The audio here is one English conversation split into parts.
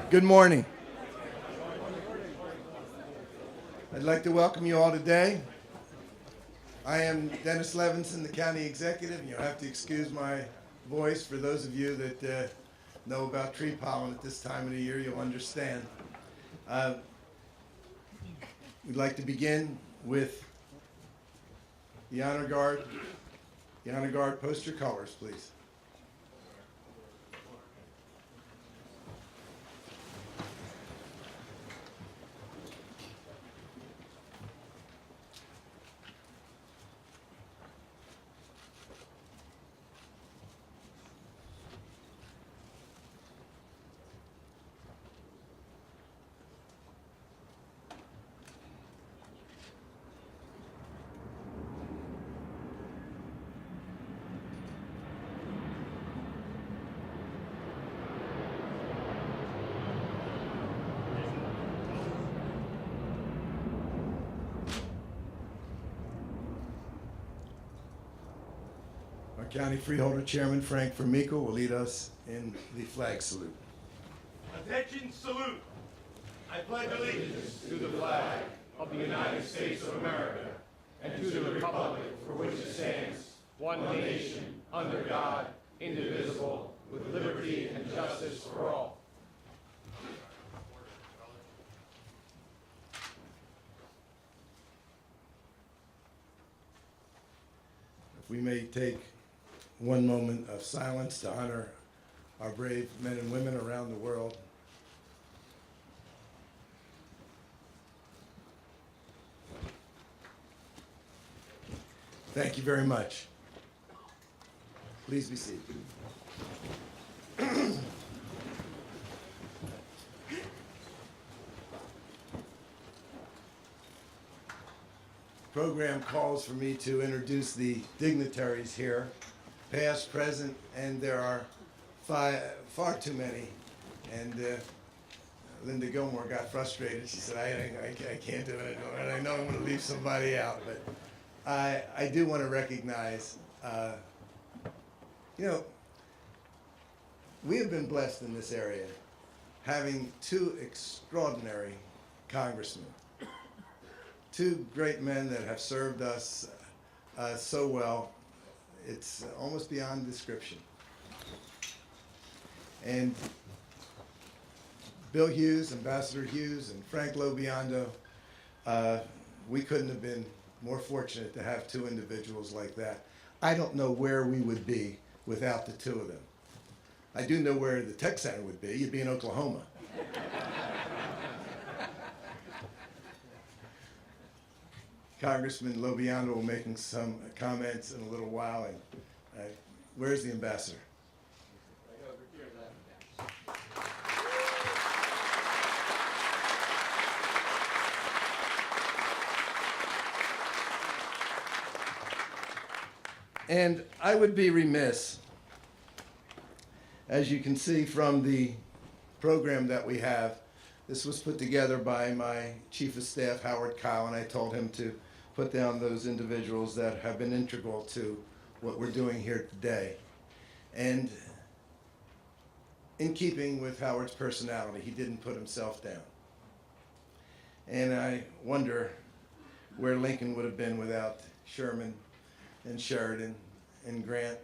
Good morning. I'd like to welcome you all today. I am Dennis Levinson, the County Executive, and you'll have to excuse my voice. For those of you that know about tree pollen at this time of the year, you'll understand. We'd like to begin with the Honor Guard. The Honor Guard, post your colors, please. Our County Freeholder Chairman, Frank Formica, will lead us in the flag salute. Attention, salute. I pledge allegiance to the flag of the United States of America and to the republic for which it stands, one nation, under God, indivisible, with liberty and justice for all. If we may take one moment of silence to honor our brave men and women around the world. Thank you very much. Please be seated. The program calls for me to introduce the dignitaries here, past, present, and there are far too many. And Linda Gilmore got frustrated. She said, I can't do it, and I know I'm going to leave somebody out. But I do want to recognize, we have been blessed in this area having two extraordinary congressmen. Two great men that have served us so well, it's almost beyond description. And Bill Hughes, Ambassador Hughes, and Frank Lobiando, we couldn't have been more fortunate to have two individuals like that. I don't know where we would be without the two of them. I do know where the tech center would be. You'd be in Oklahoma. Congressman Lobiando will be making some comments in a little while. And where's the ambassador? Right over here, And I would be remiss, as you can see from the program that we have, this was put together by my Chief of Staff, Howard Kyle, and I told him to put down those individuals that have been integral to what we're doing here today. And in keeping with Howard's personality, he didn't put himself down. And I wonder where Lincoln would have been without Sherman and Sheridan and Grant,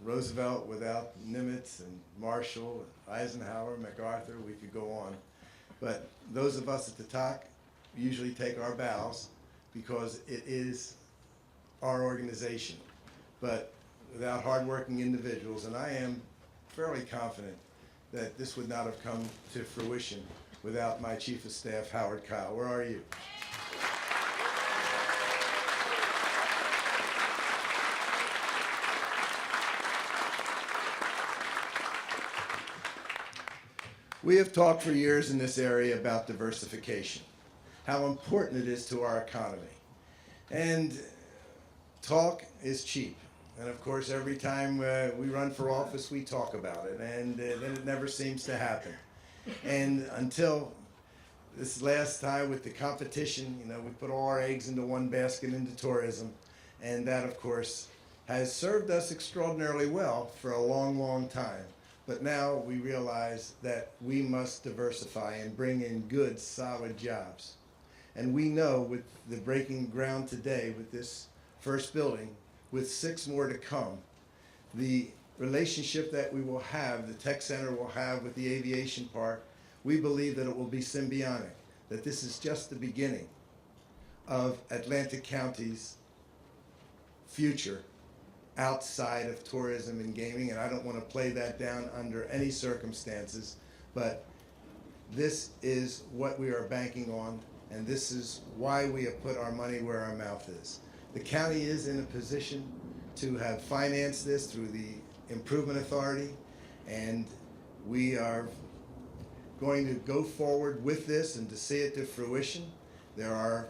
Roosevelt without Nimitz and Marshall, Eisenhower, MacArthur, we could go on. But those of us at the top usually take our bows because it is our organization. But without hardworking individuals, and I am fairly confident that this would not have come to fruition without my Chief of Staff, Howard Kyle. Where are you? We have talked for years in this area about diversification, how important it is to our economy. And talk is cheap. And of course, every time we run for office, we talk about it, and then it never seems to happen. And until this last time with the competition, we put all our eggs into one basket into tourism, and that, of course, has served us extraordinarily well for a long, long time. But now we realize that we must diversify and bring in good, solid jobs. And we know with the breaking ground today with this first building, with 6 more to come, the relationship that we will have, the tech center will have with the aviation park, we believe that it will be symbiotic, that this is just the beginning of Atlantic County's future outside of tourism and gaming, and I don't want to play that down under any circumstances, but this is what we are banking on, and this is why we have put our money where our mouth is. The county is in a position to have financed this through the Improvement Authority, and we are going to go forward with this and to see it to fruition. There are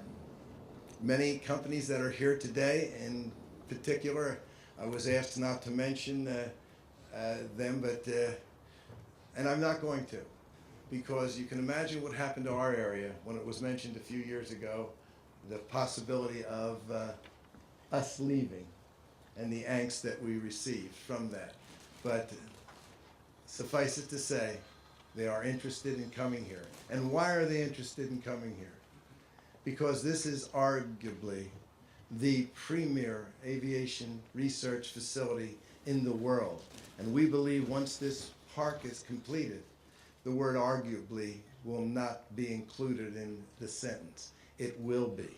many companies that are here today. In particular, I was asked not to mention them, but and I'm not going to, because you can imagine what happened to our area when it was mentioned a few years ago, the possibility of us leaving and the angst that we received from that. But suffice it to say, they are interested in coming here. And why are they interested in coming here? Because this is arguably the premier aviation research facility in the world. And we believe once this park is completed, the word arguably will not be included in the sentence. It will be.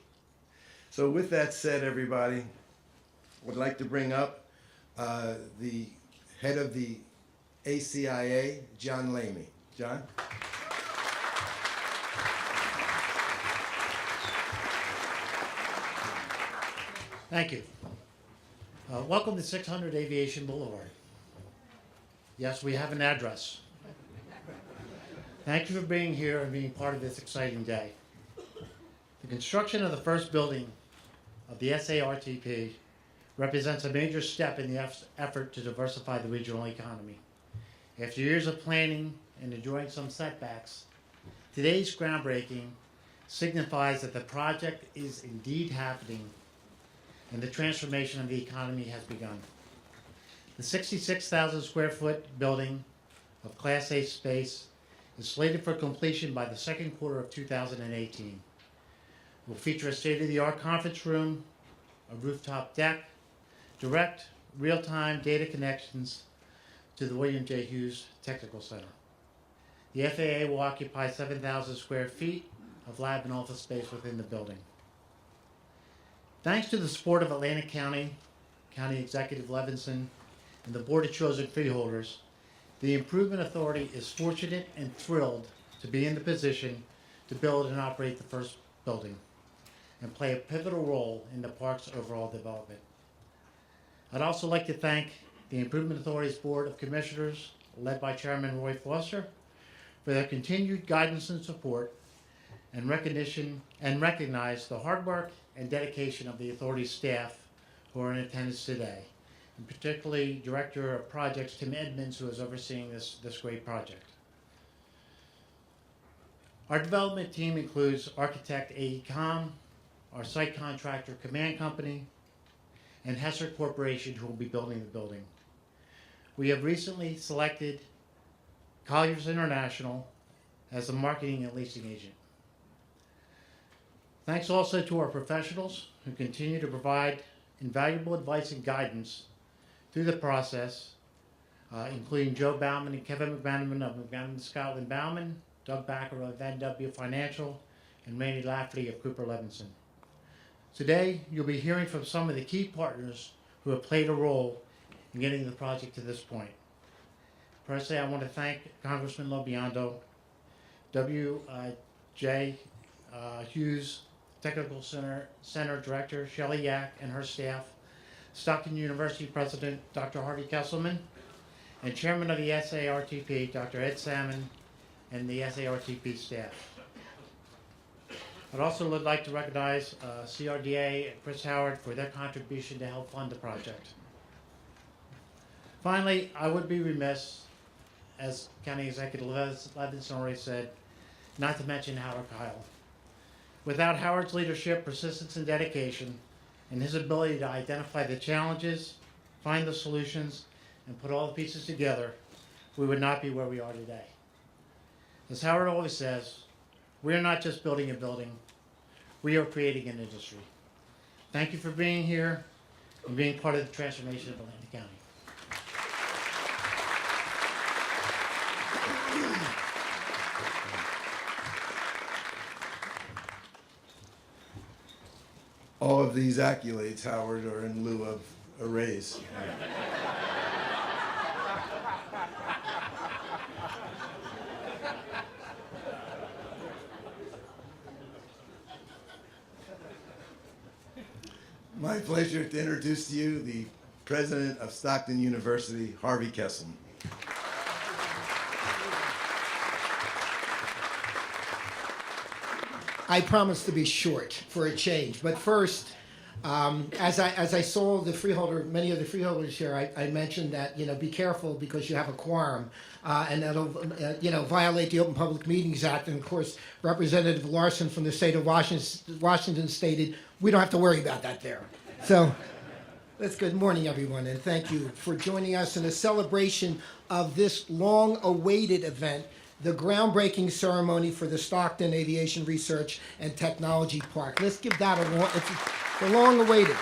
So with that said, everybody, I would like to bring up the head of the ACIA, John Lamy. John? Thank you. Welcome to 600 Aviation Boulevard. Yes, we have an address. Thank you for being here and being part of this exciting day. The construction of the first building of the SARTP represents a major step in the effort to diversify the regional economy. After years of planning and enduring some setbacks, today's groundbreaking signifies that the project is indeed happening and the transformation of the economy has begun. The 66,000 square foot building of Class A space is slated for completion by the second quarter of 2018. It will feature a state-of-the-art conference room, a rooftop deck, direct real-time data connections to the William J. Hughes Technical Center. The FAA will occupy 7,000 square feet of lab and office space within the building. Thanks to the support of Atlantic County, County Executive Levinson, and the Board of Chosen Freeholders, the Improvement Authority is fortunate and thrilled to be in the position to build and operate the first building and play a pivotal role in the park's overall development. I'd also like to thank the Improvement Authority's Board of Commissioners, led by Chairman Roy Foster, for their continued guidance and support, and recognize the hard work and dedication of the authority's staff who are in attendance today, and particularly Director of Projects Tim Edmonds, who is overseeing this great project. Our development team includes architect AECOM, our site contractor Command Company, and Hesser Corporation, who will be building the building. We have recently selected Colliers International as the marketing and leasing agent. Thanks also to our professionals who continue to provide invaluable advice and guidance through the process, including Joe Bauman and Kevin McManaman of McManaman Scotland Bauman, Doug Backer of NW Financial, and Randy Lafferty of Cooper Levinson. Today, you'll be hearing from some of the key partners who have played a role in getting the project to this point. Firstly, I want to thank Congressman Lobiando, W.J. Hughes, Technical Center Director Shelley Yak and her staff, Stockton University President Dr. Harvey Kesselman, and Chairman of the SARTP, Dr. Ed Salmon, and the SARTP staff. I'd also would like to recognize CRDA and Chris Howard for their contribution to help fund the project. Finally, I would be remiss, as County Executive Levinson already said, not to mention Howard Kyle. Without Howard's leadership, persistence, and dedication, and his ability to identify the challenges, find the solutions, and put all the pieces together, we would not be where we are today. As Howard always says, we are not just building a building, we are creating an industry. Thank you for being here and being part of the transformation of Atlantic County. All of these accolades, Howard, are in lieu of a raise. My pleasure to introduce to you the president of Stockton University, Harvey Kesselman. I promise to be short for a change, but first, as I saw the freeholder, many of the freeholders here, I mentioned that be careful because you have a quorum, and that'll violate the Open Public Meetings Act. And of course, Representative Larsen from the state of Washington stated we don't have to worry about that there. So. That's good morning, everyone, and thank you for joining us in a celebration of this long-awaited event, the groundbreaking ceremony for the Stockton Aviation Research and Technology Park. Let's give that it's long-awaited.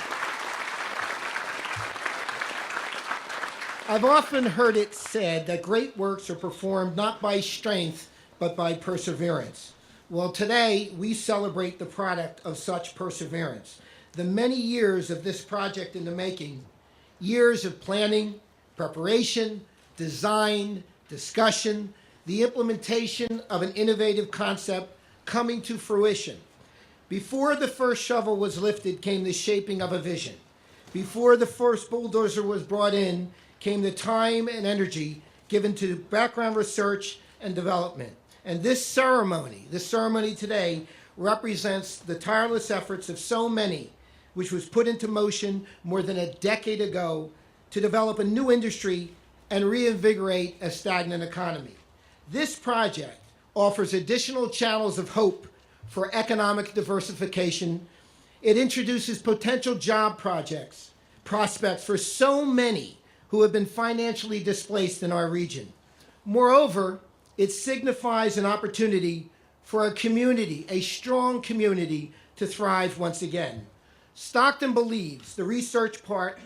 I've often heard it said that great works are performed not by strength, but by perseverance. Well, today we celebrate the product of such perseverance. The many years of this project in the making, years of planning, preparation, design, discussion, the implementation of an innovative concept coming to fruition. Before the first shovel was lifted came the shaping of a vision. Before the first bulldozer was brought in came the time and energy given to background research and development. And this ceremony today, represents the tireless efforts of so many, which was put into motion more than a decade ago to develop a new industry and reinvigorate a stagnant economy. This project offers additional channels of hope for economic diversification. It introduces potential job prospects for so many who have been financially displaced in our region. Moreover, it signifies an opportunity for a community, a strong community, to thrive once again. Stockton believes the research park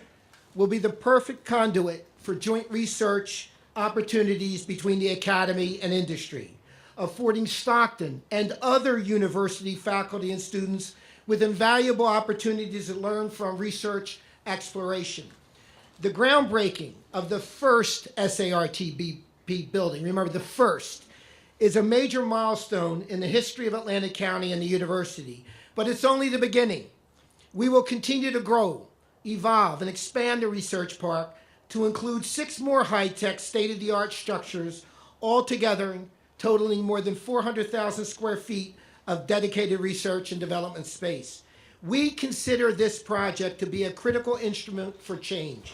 will be the perfect conduit for joint research opportunities between the academy and industry, affording Stockton and other university faculty and students with invaluable opportunities to learn from research exploration. The groundbreaking of the first SARTP building, remember the first, is a major milestone in the history of Atlantic County and the university, but it's only the beginning. We will continue to grow, evolve, and expand the research park to include 6 more high-tech, state-of-the-art structures, altogether totaling more than 400,000 square feet of dedicated research and development space. We consider this project to be a critical instrument for change,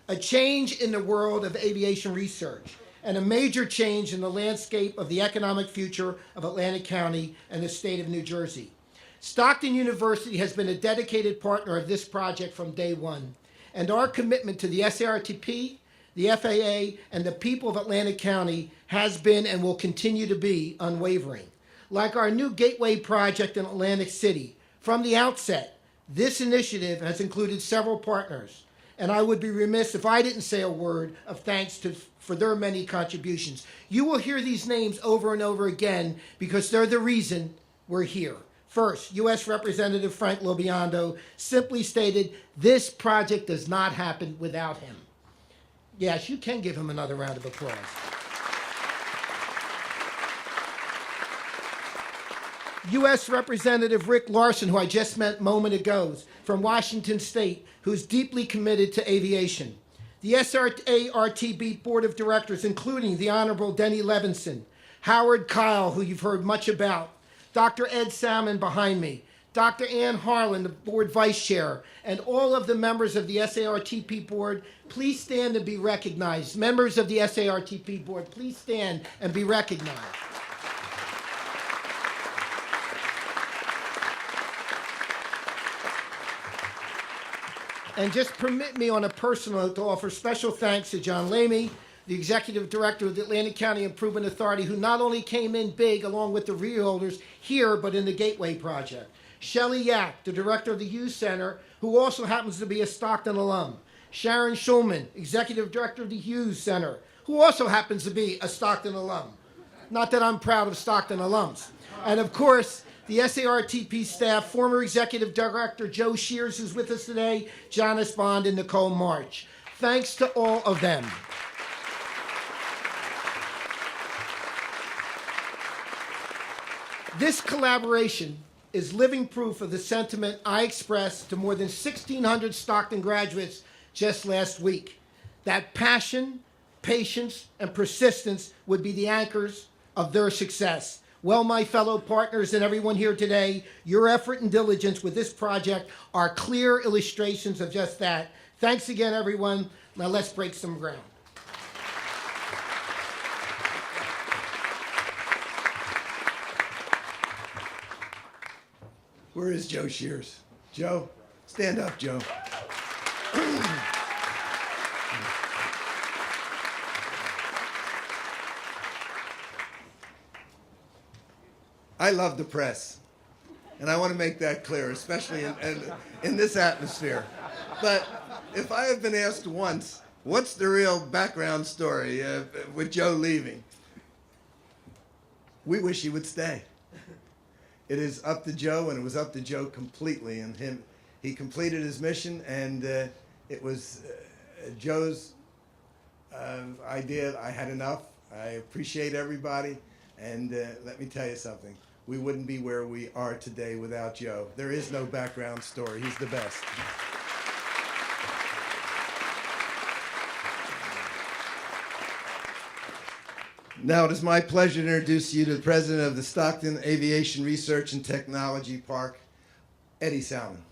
a change in the world of aviation research, and a major change in the landscape of the economic future of Atlantic County and the state of New Jersey. Stockton University has been a dedicated partner of this project from day one, and our commitment to the SARTP, the FAA, and the people of Atlantic County has been and will continue to be unwavering. Like our new Gateway project in Atlantic City, from the outset, this initiative has included several partners, and I would be remiss if I didn't say a word of thanks for their many contributions. You will hear these names over and over again because they're the reason we're here. First, U.S. Representative Frank Lobiando simply stated, this project does not happen without him. Yes, you can give him another round of applause. U.S. Representative Rick Larsen, who I just met a moment ago, from Washington State, who's deeply committed to aviation. The SARTP Board of Directors, including the Honorable Denny Levinson, Howard Kyle, who you've heard much about, Dr. Ed Salmon behind me, Dr. Ann Harlan, the board vice chair, and all of the members of the SARTP board, please stand and be recognized. Members of the SARTP board, please stand and be recognized. And just permit me on a personal note to offer special thanks to John Lamy, the Executive Director of the Atlantic County Improvement Authority, who not only came in big along with the freeholders here, but in the Gateway Project. Shelley Yak, the Director of the Hughes Center, who also happens to be a Stockton alum. Sharon Schulman, Executive Director of the Hughes Center, who also happens to be a Stockton alum. Not that I'm proud of Stockton alums. And of course, the SARTP staff, former Executive Director Joe Shears, who's with us today, Janice Bond, and Nicole March. Thanks to all of them. This collaboration is living proof of the sentiment I expressed to more than 1,600 Stockton graduates just last week, that passion, patience, and persistence would be the anchors of their success. Well, my fellow partners and everyone here today, your effort and diligence with this project are clear illustrations of just that. Thanks again, everyone. Now let's break some ground. Where is Joe Shears? Joe, stand up, Joe. I love the press, and I want to make that clear, especially in this atmosphere. But if I have been asked once, what's the real background story with Joe leaving? We wish he would stay. It is up to Joe, and it was up to Joe completely. And he completed his mission, and it was Joe's idea. I had enough. I appreciate everybody, and let me tell you something. We wouldn't be where we are today without Joe. There is no background story. He's the best. Now it is my pleasure to introduce you to the president of the Stockton Aviation Research and Technology Park, Eddie Salmon.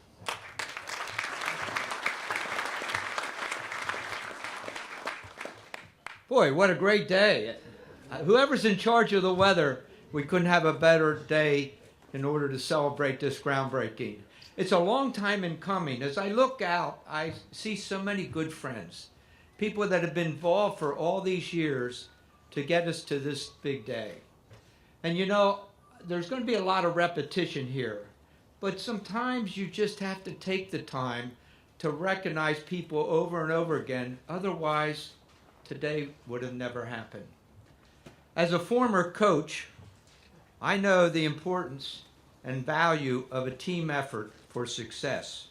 Boy, what a great day. Whoever's in charge of the weather, we couldn't have a better day in order to celebrate this groundbreaking. It's a long time in coming. As I look out, I see so many good friends, people that have been involved for all these years to get us to this big day. And you know, there's going to be a lot of repetition here, but sometimes you just have to take the time to recognize people over and over again. Otherwise, today would have never happened. As a former coach, I know the importance and value of a team effort for success.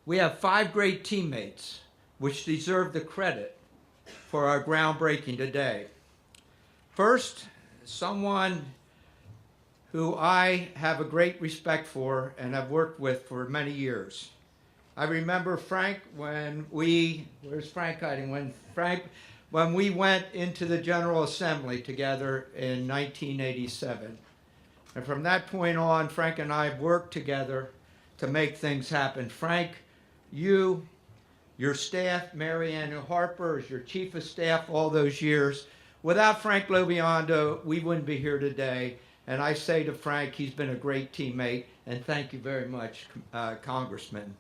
We have 5 great teammates which deserve the credit for our groundbreaking today. First, someone who I have a great respect for and have worked with for many years. I remember Frank where's Frank hiding? When we went into the General Assembly together in 1987. And from that point on, Frank and I worked together to make things happen. Frank, your staff, Mary Ann Harper, as your chief of staff all those years. Without Frank Lobiondo, we wouldn't be here today. And I say to Frank, he's been a great teammate, and thank you very much, Congressman.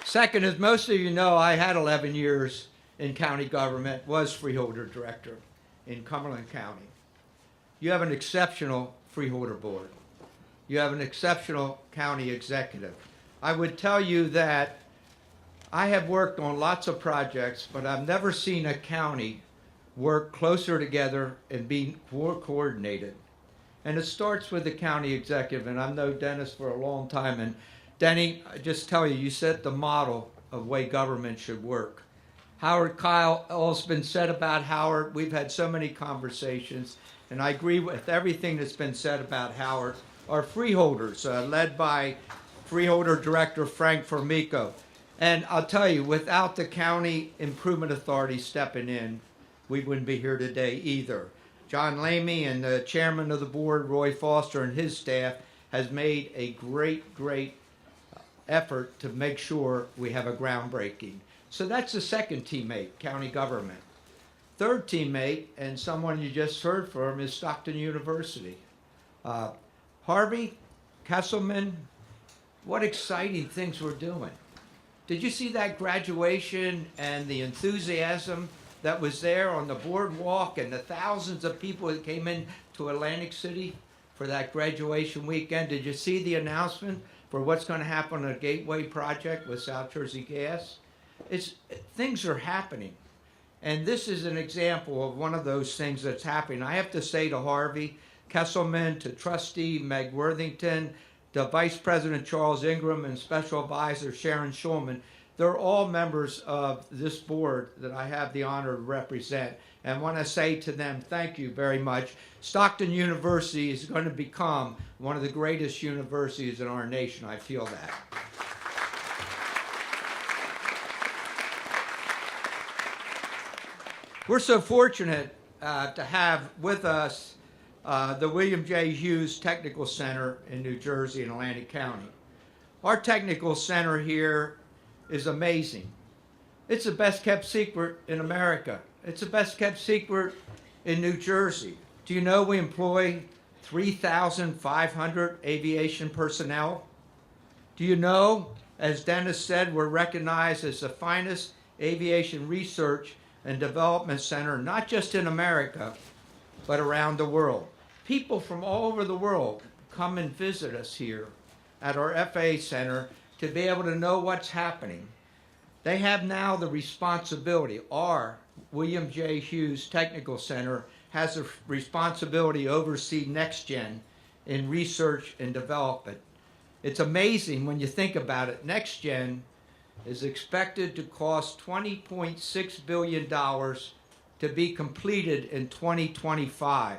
Second, as most of you know, I had 11 years in county government, was freeholder director in Cumberland County. You have an exceptional freeholder board. You have an exceptional county executive. I would tell you that I have worked on lots of projects, but I've never seen a county work closer together and be more coordinated. And it starts with the county executive, and I've known Dennis for a long time. And Denny, I just tell you, you set the model of the way government should work. Howard Kyle, all's been said about Howard. We've had so many conversations, and I agree with everything that's been said about Howard. Our freeholders, led by Freeholder Director Frank Formico. And I'll tell you, without the County Improvement Authority stepping in, we wouldn't be here today either. John Lamy and the chairman of the board, Roy Foster, and his staff has made a great effort to make sure we have a groundbreaking. So that's the second teammate, county government. Third teammate, and someone you just heard from, is Stockton University. Harvey, Kesselman, what exciting things we're doing. Did you see that graduation and the enthusiasm that was there on the boardwalk and the thousands of people that came in to Atlantic City for that graduation weekend? Did you see the announcement for what's going to happen on the Gateway project with South Jersey Gas? Things are happening. And this is an example of one of those things that's happening. I have to say to Harvey, Kesselman, to Trustee Meg Worthington, to Vice President Charles Ingram, and Special Advisor Sharon Schulman, they're all members of this board that I have the honor to represent. And I want to say to them, thank you very much. Stockton University is going to become one of the greatest universities in our nation. I feel that. We're so fortunate to have with us the William J. Hughes Technical Center in New Jersey and Atlantic County. Our technical center here is amazing. It's the best kept secret in America. It's the best kept secret in New Jersey. Do you know we employ 3,500 aviation personnel? Do you know, as Dennis said, we're recognized as the finest aviation research and development center, not just in America, but around the world. People from all over the world come and visit us here at our FAA Center to be able to know what's happening. They have now the responsibility. Our William J. Hughes Technical Center has a responsibility to oversee NextGen in research and development. It's amazing when you think about it. NextGen is expected to cost $20.6 billion to be completed in 2025.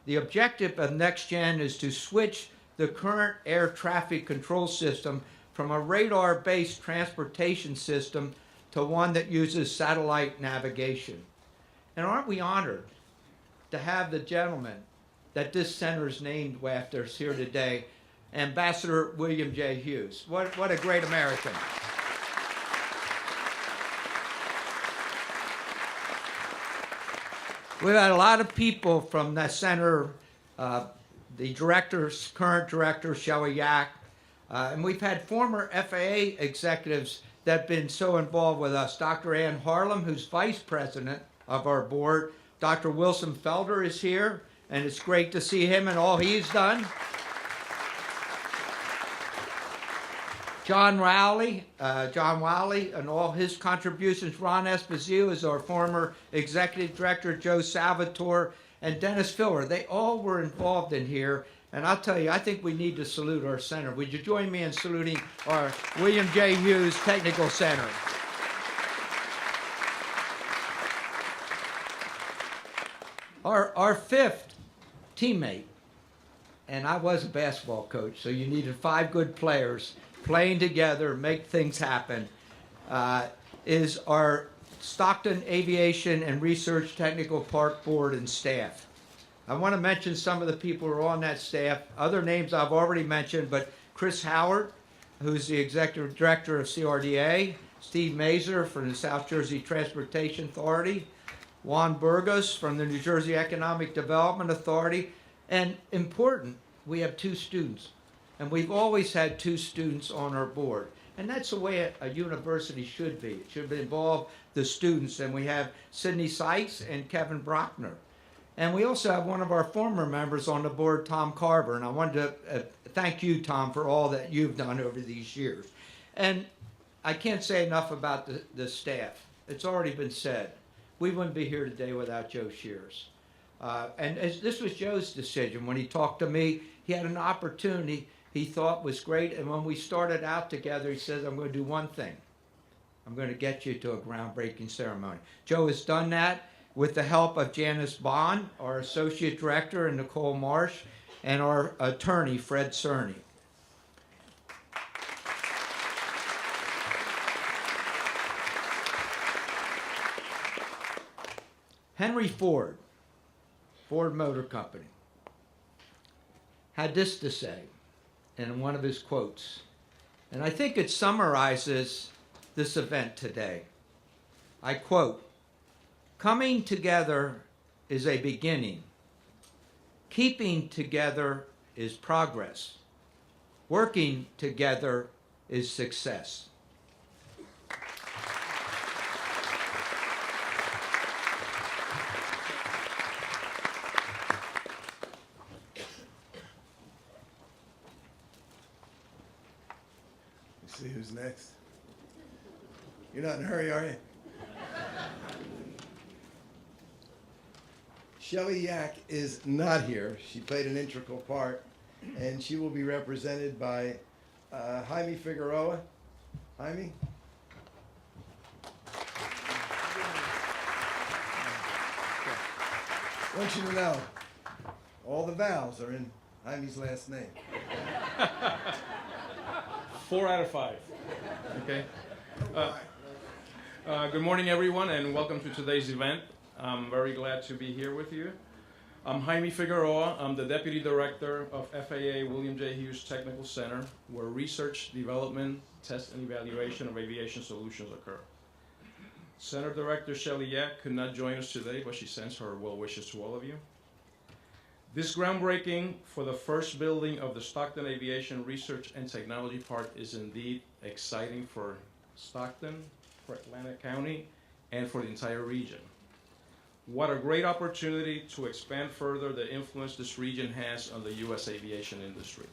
The objective of NextGen is to switch the current air traffic control system from a radar-based transportation system to one that uses satellite navigation. And aren't we honored to have the gentleman that this center is named after us here today, Ambassador William J. Hughes. What a great American. We've had a lot of people from that center, the directors, current director, Shelley Yak, and we've had former FAA executives that have been so involved with us. Dr. Ann Harlem, who's vice president of our board. Dr. Wilson Felder is here, and it's great to see him and all he's done. John Wiley and all his contributions. Ron Esposito is our former executive director, Joe Salvatore, and Dennis Filler. They all were involved in here. And I'll tell you, I think we need to salute our center. Would you join me in saluting our William J. Hughes Technical Center? Our fifth teammate, and I was a basketball coach, so you needed 5 good players playing together, make things happen, is our Stockton Aviation and Research Technical Park Board and staff. I want to mention some of the people who are on that staff. Other names I've already mentioned, but Chris Howard, who's the Executive Director of CRDA, Steve Mazer from the South Jersey Transportation Authority, Juan Burgos from the New Jersey Economic Development Authority, and important, we have 2 students. And we've always had 2 students on our board. And that's the way a university should be. It should involve the students. And we have Sidney Sykes and Kevin Brockner. And we also have one of our former members on the board, Tom Carver. And I wanted to thank you, Tom, for all that you've done over these years. And I can't say enough about the staff. It's already been said. We wouldn't be here today without Joe Shears. And this was Joe's decision. When he talked to me, he had an opportunity he thought was great. And when we started out together, he says, I'm going to do one thing. I'm going to get you to a groundbreaking ceremony. Joe has done that with the help of Janice Bond, our Associate Director, and Nicole Marsh, and our attorney, Fred Cerny. Henry Ford, Ford Motor Company, had this to say in one of his quotes, and I think it summarizes this event today. I quote, "Coming together is a beginning. Keeping together is progress. Working together is success." See who's next. You're not in a hurry, are you? Shelley Yak is not here. She played an integral part, and she will be represented by Jaime Figueroa. Jaime? I want you to know, all the vowels are in Jaime's last name. 4 out of 5. Okay. Good morning, everyone, and welcome to today's event. I'm very glad to be here with you. I'm Jaime Figueroa. I'm the Deputy Director of FAA William J. Hughes Technical Center, where research, development, test, and evaluation of aviation solutions occur. Center Director Shelley Yak could not join us today, but she sends her well wishes to all of you. This groundbreaking for the first building of the Stockton Aviation Research and Technology Park is indeed exciting for Stockton, for Atlantic County, and for the entire region. What a great opportunity to expand further the influence this region has on the U.S. aviation industry.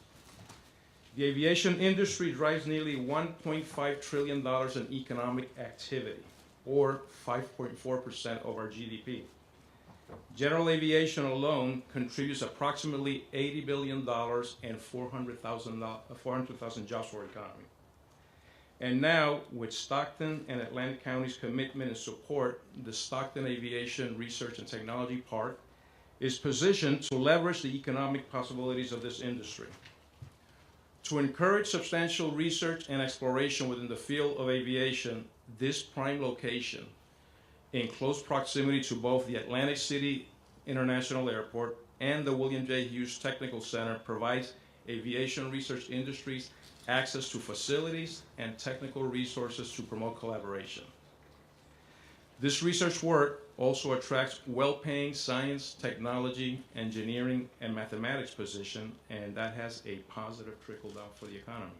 The aviation industry drives nearly $1.5 trillion in economic activity, or 5.4% of our GDP. General aviation alone contributes approximately $80 billion and 400,000 jobs for our economy. And now, with Stockton and Atlantic County's commitment and support, the Stockton Aviation Research and Technology Park is positioned to leverage the economic possibilities of this industry. To encourage substantial research and exploration within the field of aviation, this prime location, in close proximity to both the Atlantic City International Airport and the William J. Hughes Technical Center, provides aviation research industries access to facilities and technical resources to promote collaboration. This research work also attracts well-paying science, technology, engineering, and mathematics positions, and that has a positive trickle-down for the economy.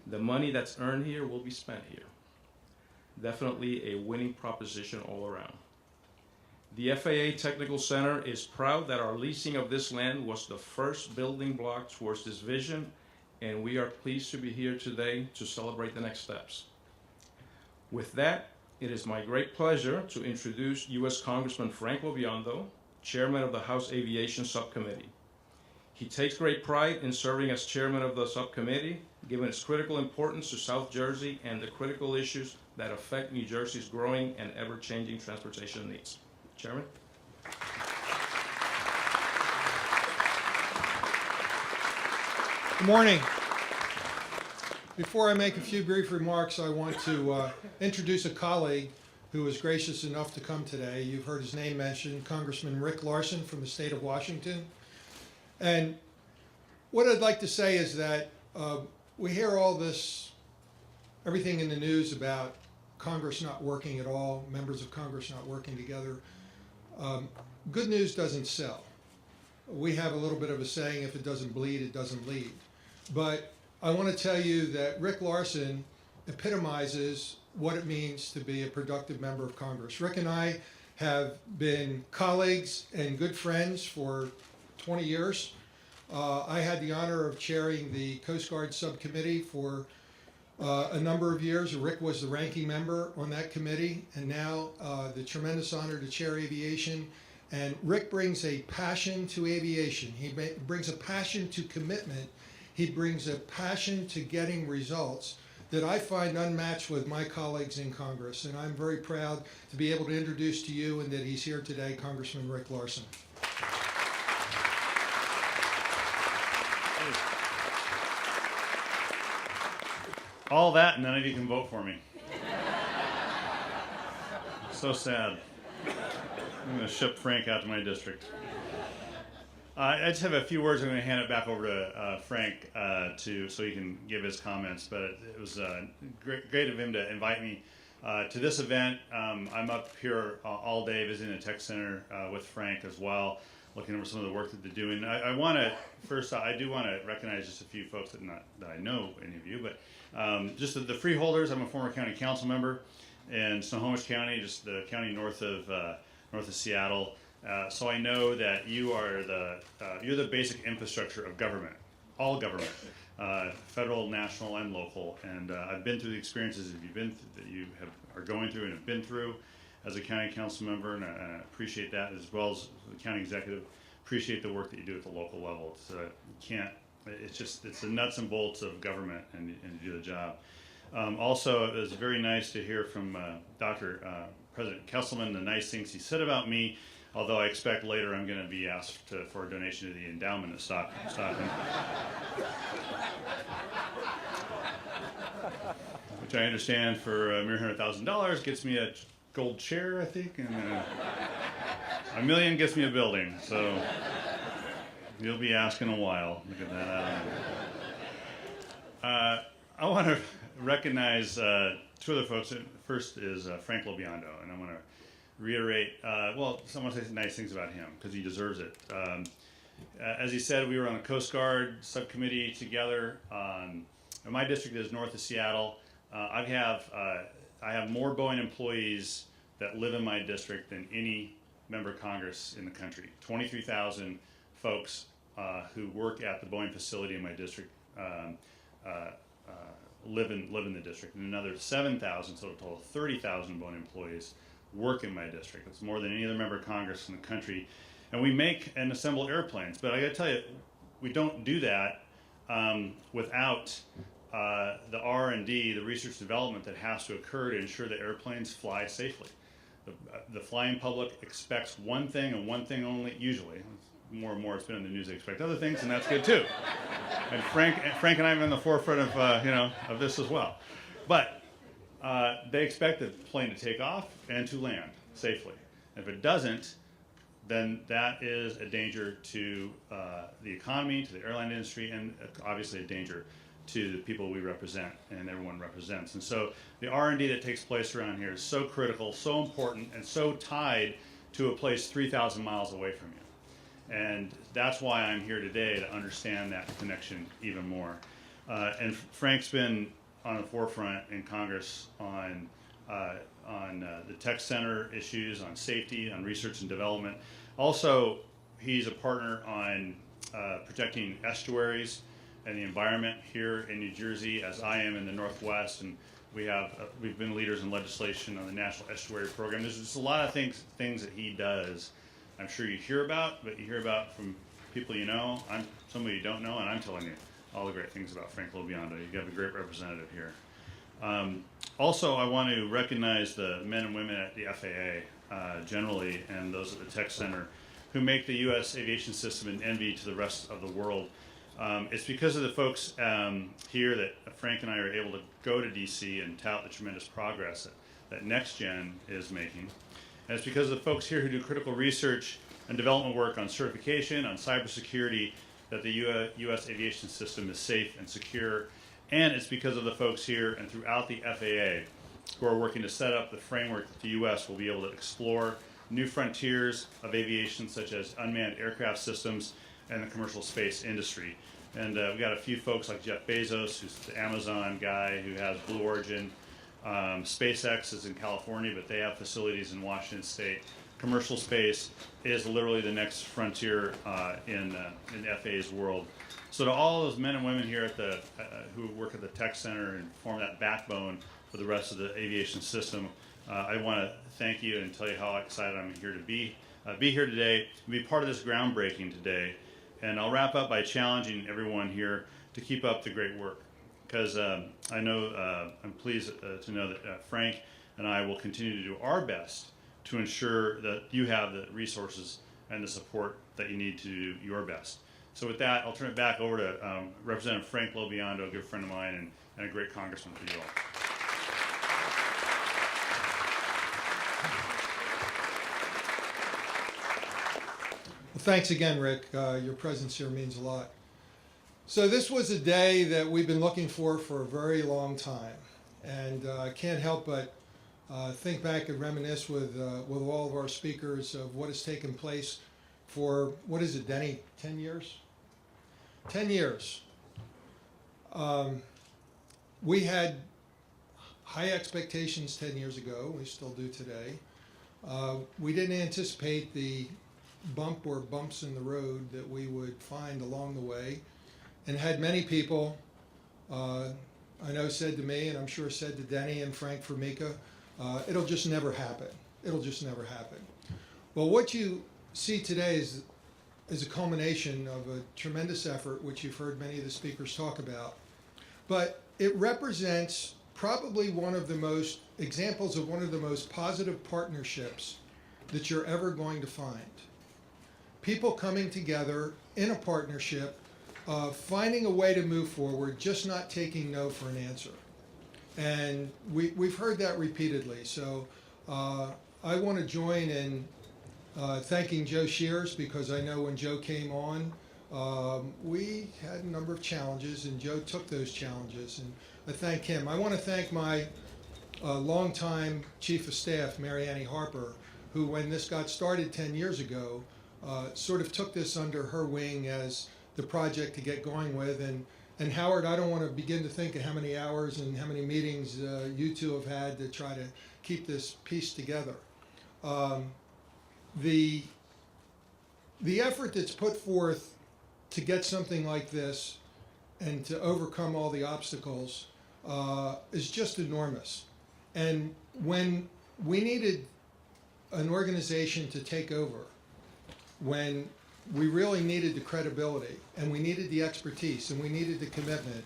The money that's earned here will be spent here. Definitely a winning proposition all around. The FAA Technical Center is proud that our leasing of this land was the first building block towards this vision, and we are pleased to be here today to celebrate the next steps. With that, it is my great pleasure to introduce U.S. Congressman Frank Loviondo, Chairman of the House Aviation Subcommittee. He takes great pride in serving as Chairman of the subcommittee, given its critical importance to South Jersey and the critical issues that affect New Jersey's growing and ever-changing transportation needs. Chairman? Good morning. Before I make a few brief remarks, I want to introduce a colleague who was gracious enough to come today. You've heard his name mentioned, Congressman Rick Larsen from the state of Washington. And what I'd like to say is that we hear all this, everything in the news about Congress not working at all, members of Congress not working together. Good news doesn't sell. We have a little bit of a saying, if it doesn't bleed, it doesn't lead. But I want to tell you that Rick Larsen epitomizes what it means to be a productive member of Congress. Rick and I have been colleagues and good friends for 20 years. I had the honor of chairing the Coast Guard subcommittee for a number of years. Rick was the ranking member on that committee, and now the tremendous honor to chair aviation. And Rick brings a passion to aviation. He brings a passion to commitment. He brings a passion to getting results that I find unmatched with my colleagues in Congress. And I'm very proud to be able to introduce to you and that he's here today, Congressman Rick Larsen. All that, and none of you can vote for me. So sad. I'm going to ship Frank out to my district. I just have a few words. I'm going to hand it back over to Frank so he can give his comments. But it was great of him to invite me to this event. I'm up here all day visiting the tech center with Frank as well, looking over some of the work that they're doing. I want to first, I do want to recognize just a few folks that I know any of you, but just the freeholders. I'm a former county council member in Snohomish County, just the county north of Seattle. So I know that you are you're the basic infrastructure of government all government, federal, national, and local. And I've been through the experiences that you are going through and have been through as a county council member, and I appreciate that, as well as the county executive. Appreciate the work that you do at the local level. It's the nuts and bolts of government, and you do the job. Also, it was very nice to hear from Dr. President Kesselman, the nice things he said about me, although I expect later I'm going to be asked for a donation to the endowment of Stockton. Which I understand for a mere $100,000 gets me a gold chair, I think, and $1 million gets me a building, so you'll be asking a while. Look at that. I want to recognize two other folks. First is Frank Lobiondo, and I want to reiterate, someone say nice things about him, because he deserves it. As he said, we were on a Coast Guard subcommittee together. My district is north of Seattle. I have more Boeing employees that live in my district than any member of Congress in the country. 23,000 folks who work at the Boeing facility in my district live in the district, and another 7,000, so a total of 30,000 Boeing employees work in my district. It's more than any other member of Congress in the country. And we make and assemble airplanes. But I got to tell you, we don't do that without the R&D, the research development that has to occur to ensure that airplanes fly safely. The flying public expects one thing and one thing only, usually. More and more it's been in the news, they expect other things, and that's good too. And Frank and I are on the forefront of this as well. But they expect the plane to take off and to land safely. If it doesn't, then that is a danger to the economy, to the airline industry, and obviously a danger to the people we represent and everyone represents. And so the R&D that takes place around here is so critical, so important, and so tied to a place 3,000 miles away from you. And that's why I'm here today, to understand that connection even more. And Frank's been on the forefront in Congress on the tech center issues, on safety, on research and development. Also, he's a partner on protecting estuaries and the environment here in New Jersey, as I am in the Northwest, and we've been leaders in legislation on the National Estuary Program. There's just a lot of things that he does. I'm sure you hear about, but you hear about from people you know. I'm somebody you don't know, and I'm telling you all the great things about Frank Lobiondo. You have a great representative here. Also, I want to recognize the men and women at the FAA generally, and those at the Tech Center, who make the U.S. aviation system an envy to the rest of the world. It's because of the folks here that Frank and I are able to go to D.C. and tout the tremendous progress that NextGen is making. And it's because of the folks here who do critical research and development work on certification, on cybersecurity, that the U.S. aviation system is safe and secure. And it's because of the folks here and throughout the FAA who are working to set up the framework that the U.S. will be able to explore new frontiers of aviation, such as unmanned aircraft systems and the commercial space industry. And we've got a few folks like Jeff Bezos, who's the Amazon guy, who has Blue Origin. SpaceX is in California, but they have facilities in Washington State. Commercial space is literally the next frontier in FAA's world. So to all those men and women here at who work at the Tech Center and form that backbone for the rest of the aviation system, I want to thank you and tell you how excited I'm here to be here today, and be part of this groundbreaking today. And I'll wrap up by challenging everyone here to keep up the great work, because I know I'm pleased to know that Frank and I will continue to do our best to ensure that you have the resources and the support that you need to do your best. So with that, I'll turn it back over to Representative Frank Lobiondo, a good friend of mine and a great congressman for you all. Well, thanks again, Rick. Your presence here means a lot. So this was a day that we've been looking for a very long time, and I can't help but think back and reminisce with all of our speakers of what has taken place for, what is it, Denny, 10 years? 10 years. We had high expectations 10 years ago. We still do today. We didn't anticipate the bump or bumps in the road that we would find along the way. and had many people, I know said to me, and I'm sure said to Denny and Frank Formica, it'll just never happen. It'll just never happen. Well, what you see today is a culmination of a tremendous effort, which you've heard many of the speakers talk about. But it represents probably one of the most examples of one of the most positive partnerships that you're ever going to find. People coming together in a partnership, finding a way to move forward, just not taking no for an answer. And we've heard that repeatedly. So I want to join in thanking Joe Shears, because I know when Joe came on, we had a number of challenges, and Joe took those challenges, and I thank him. I want to thank my longtime Chief of Staff, Mary Annie Harper, who, when this got started 10 years ago, sort of took this under her wing as the project to get going with. And Howard, I don't want to begin to think of how many hours and how many meetings you two have had to try to keep this piece together. The effort that's put forth to get something like this and to overcome all the obstacles is just enormous. And when we needed an organization to take over, when we really needed the credibility and we needed the expertise and we needed the commitment,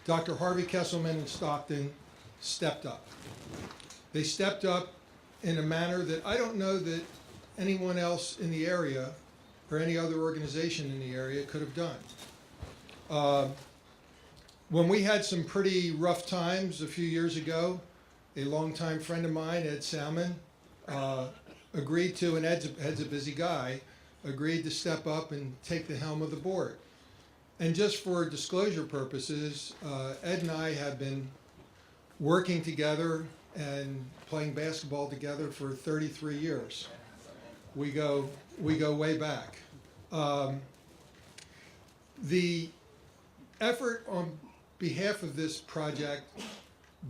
Dr. Harvey Kesselman in Stockton stepped up. They stepped up in a manner that I don't know that anyone else in the area or any other organization in the area could have done. When we had some pretty rough times a few years ago, a longtime friend of mine, Ed Salmon, agreed to, and Ed's a busy guy, agreed to step up and take the helm of the board. And just for disclosure purposes, Ed and I have been working together and playing basketball together for 33 years. We go way back. The effort on behalf of this project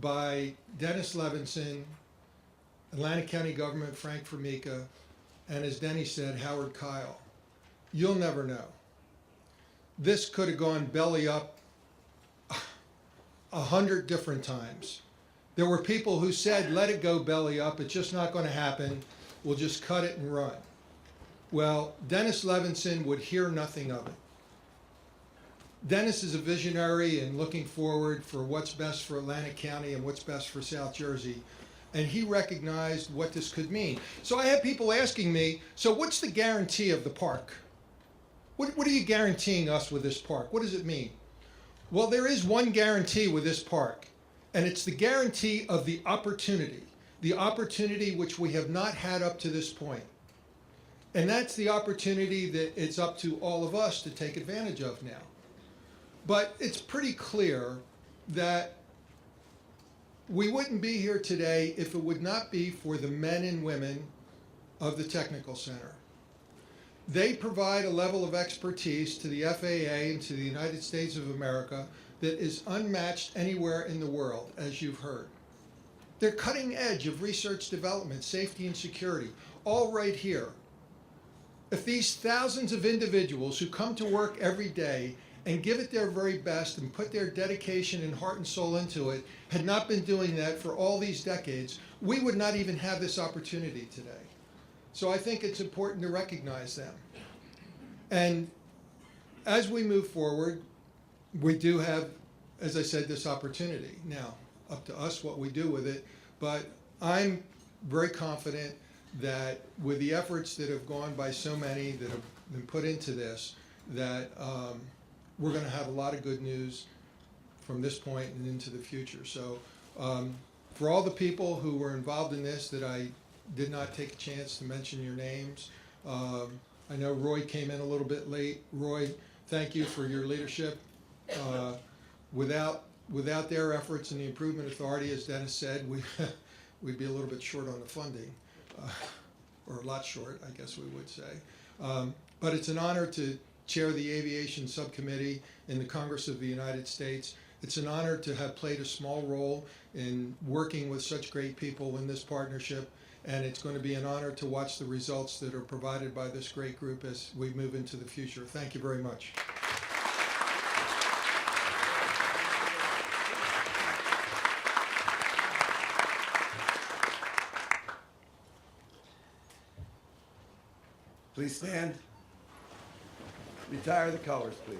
by Dennis Levinson, Atlantic County Government, Frank Formica, and as Denny said, Howard Kyle. You'll never know. This could have gone belly up 100 different times. There were people who said, let it go belly up, it's just not going to happen, we'll just cut it and run. Well, Dennis Levinson would hear nothing of it. Dennis is a visionary and looking forward for what's best for Atlantic County and what's best for South Jersey. And he recognized what this could mean. So I had people asking me, so what's the guarantee of the park? What are you guaranteeing us with this park? What does it mean? Well, there is one guarantee with this park, and it's the guarantee of the opportunity which we have not had up to this point. And that's the opportunity that it's up to all of us to take advantage of now. But it's pretty clear that we wouldn't be here today if it would not be for the men and women of the Technical Center. They provide a level of expertise to the FAA and to the United States of America that is unmatched anywhere in the world, as you've heard. They're cutting edge of research development, safety and security, all right here. If these thousands of individuals who come to work every day and give it their very best and put their dedication and heart and soul into it had not been doing that for all these decades, we would not even have this opportunity today. So I think it's important to recognize them. And as we move forward, we do have, as I said, this opportunity. Now, up to us what we do with it, but I'm very confident that with the efforts that have gone by so many that have been put into this, that we're going to have a lot of good news from this point and into the future. So for all the people who were involved in this that I did not take a chance to mention your names, I know Roy came in a little bit late. Roy, thank you for your leadership. Without their efforts and the Improvement Authority, as Dennis said, we'd be a little bit short on the funding, or a lot short, I guess we would say. But it's an honor to chair the Aviation Subcommittee in the Congress of the United States. It's an honor to have played a small role in working with such great people in this partnership, and it's going to be an honor to watch the results that are provided by this great group as we move into the future. Thank you very much. Please stand. Retire the colors, please.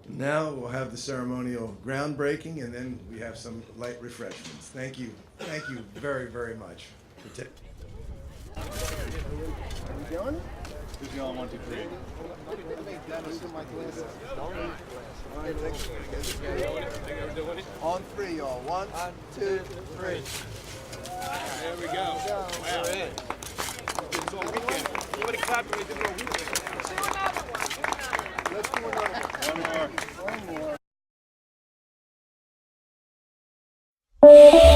Now we'll have the ceremonial groundbreaking, and then we have some light refreshments. Thank you. Thank you very, very much. Who's going 1, 2, 3? On three, y'all. 1, 2, 3. There we go. Wow. It's all weekend. Everybody clap when they do a weekend. Let's do another one. One more. One more.